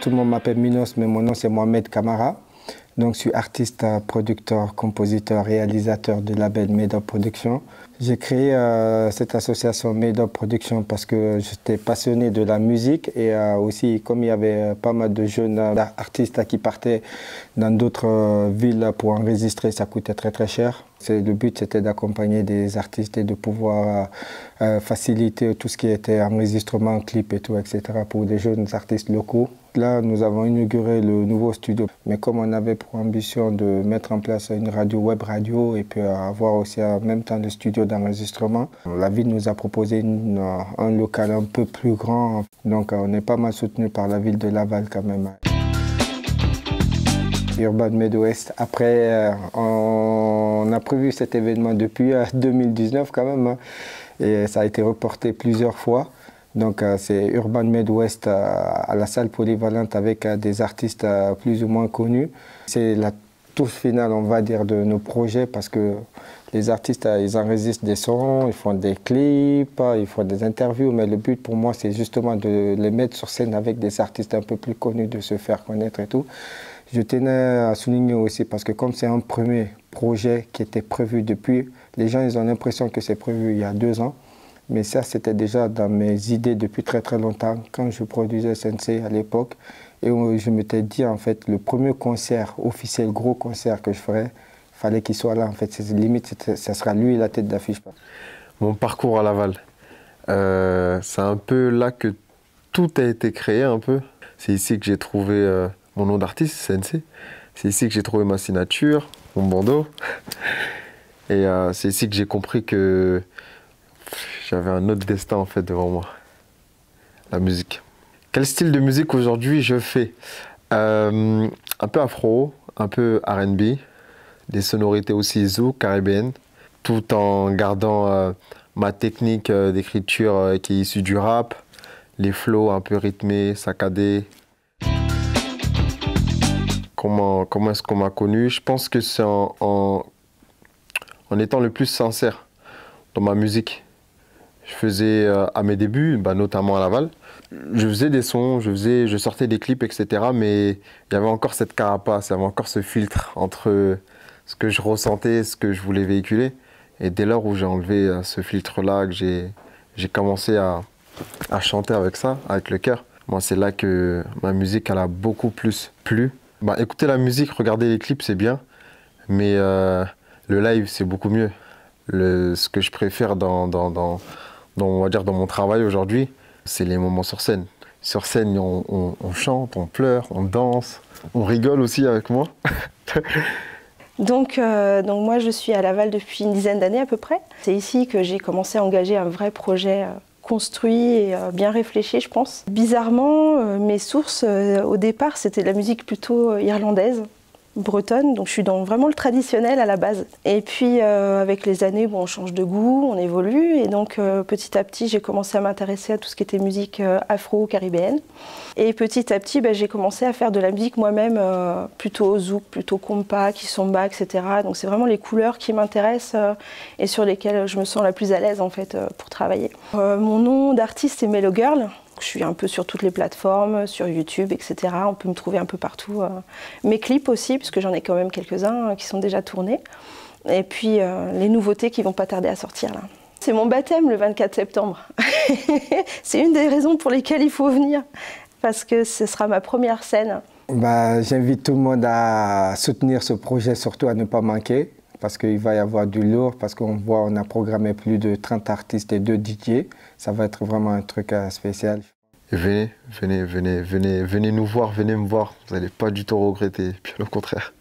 tout le monde m'appelle Minos, mais mon nom c'est Mohamed Kamara. Donc, je suis artiste, producteur, compositeur, réalisateur du label Made Up Production. J'ai créé cette association Made Up Production parce que j'étais passionné de la musique et aussi comme il y avait pas mal de jeunes artistes qui partaient dans d'autres villes pour enregistrer, ça coûtait très très cher. Le but c'était d'accompagner des artistes et de pouvoir faciliter tout ce qui était enregistrement, clip et tout, etc. pour des jeunes artistes locaux. Là, nous avons inauguré le nouveau studio, mais comme on avait pour ambition de mettre en place une radio, web radio, et puis avoir aussi en même temps le studio d'enregistrement, la ville nous a proposé un local un peu plus grand, donc on est pas mal soutenu par la ville de Laval quand même. Urban Med West, après on a prévu cet événement depuis 2019 quand même, et ça a été reporté plusieurs fois. Donc c'est Urban Med West à la salle polyvalente avec des artistes plus ou moins connus. C'est la touche finale, on va dire, de nos projets parce que les artistes, ils enregistrent des sons, ils font des clips, ils font des interviews, mais le but pour moi, c'est justement de les mettre sur scène avec des artistes un peu plus connus, de se faire connaître et tout. Je tenais à souligner aussi parce que comme c'est un premier projet qui était prévu depuis, les gens ils ont l'impression que c'est prévu il y a 2 ans. Mais ça, c'était déjà dans mes idées depuis très très longtemps, quand je produisais Sensei à l'époque. Et où je m'étais dit, en fait, le premier concert officiel, gros concert que je ferais, il fallait qu'il soit là. En fait, limite, ça sera lui la tête d'affiche. Mon parcours à Laval, c'est un peu là que tout a été créé un peu. C'est ici que j'ai trouvé mon nom d'artiste, Sensei. C'est ici que j'ai trouvé ma signature, mon bandeau. Et c'est ici que j'ai compris que j'avais un autre destin en fait devant moi, la musique. Quel style de musique aujourd'hui je fais? Un peu afro, un peu R&B, des sonorités aussi zouk, caribéennes, tout en gardant ma technique d'écriture qui est issue du rap, les flows un peu rythmés, saccadés. Comment est-ce qu'on m'a connu? Je pense que c'est en étant le plus sincère dans ma musique. Je faisais à mes débuts, notamment à Laval, je faisais des sons, je sortais des clips, etc. Mais il y avait encore cette carapace, il y avait encore ce filtre entre ce que je ressentais, ce que je voulais véhiculer. Et dès lors où j'ai enlevé ce filtre-là, que j'ai commencé à chanter avec ça, avec le cœur, moi c'est là que ma musique elle a beaucoup plus plu. Écouter la musique, regarder les clips, c'est bien, mais le live c'est beaucoup mieux. Ce que je préfère on va dire dans mon travail aujourd'hui, c'est les moments sur scène. Sur scène, on chante, on pleure, on danse, on rigole aussi avec moi. Donc moi, je suis à Laval depuis une dizaine d'années à peu près. C'est ici que j'ai commencé à engager un vrai projet construit et bien réfléchi, je pense. Bizarrement, mes sources, au départ, c'était de la musique plutôt irlandaise, bretonne, donc je suis dans vraiment le traditionnel à la base. Et puis avec les années, on change de goût, on évolue, et donc petit à petit j'ai commencé à m'intéresser à tout ce qui était musique afro-caribéenne. Et petit à petit j'ai commencé à faire de la musique moi-même, plutôt zouk, plutôt compa, kizomba, etc. Donc c'est vraiment les couleurs qui m'intéressent et sur lesquelles je me sens la plus à l'aise en fait pour travailler. Mon nom d'artiste est Mellow Girl. Je suis un peu sur toutes les plateformes, sur YouTube, etc. On peut me trouver un peu partout. Mes clips aussi, puisque j'en ai quand même quelques-uns qui sont déjà tournés. Et puis les nouveautés qui vont pas tarder à sortir là. C'est mon baptême le 24 septembre. C'est une des raisons pour lesquelles il faut venir, parce que ce sera ma première scène. J'invite tout le monde à soutenir ce projet, surtout à ne pas manquer, parce qu'il va y avoir du lourd, parce on a programmé plus de 30 artistes et 2 DJ. Ça va être vraiment un truc spécial. Et venez nous voir, venez me voir. Vous n'allez pas du tout regretter, puis au contraire.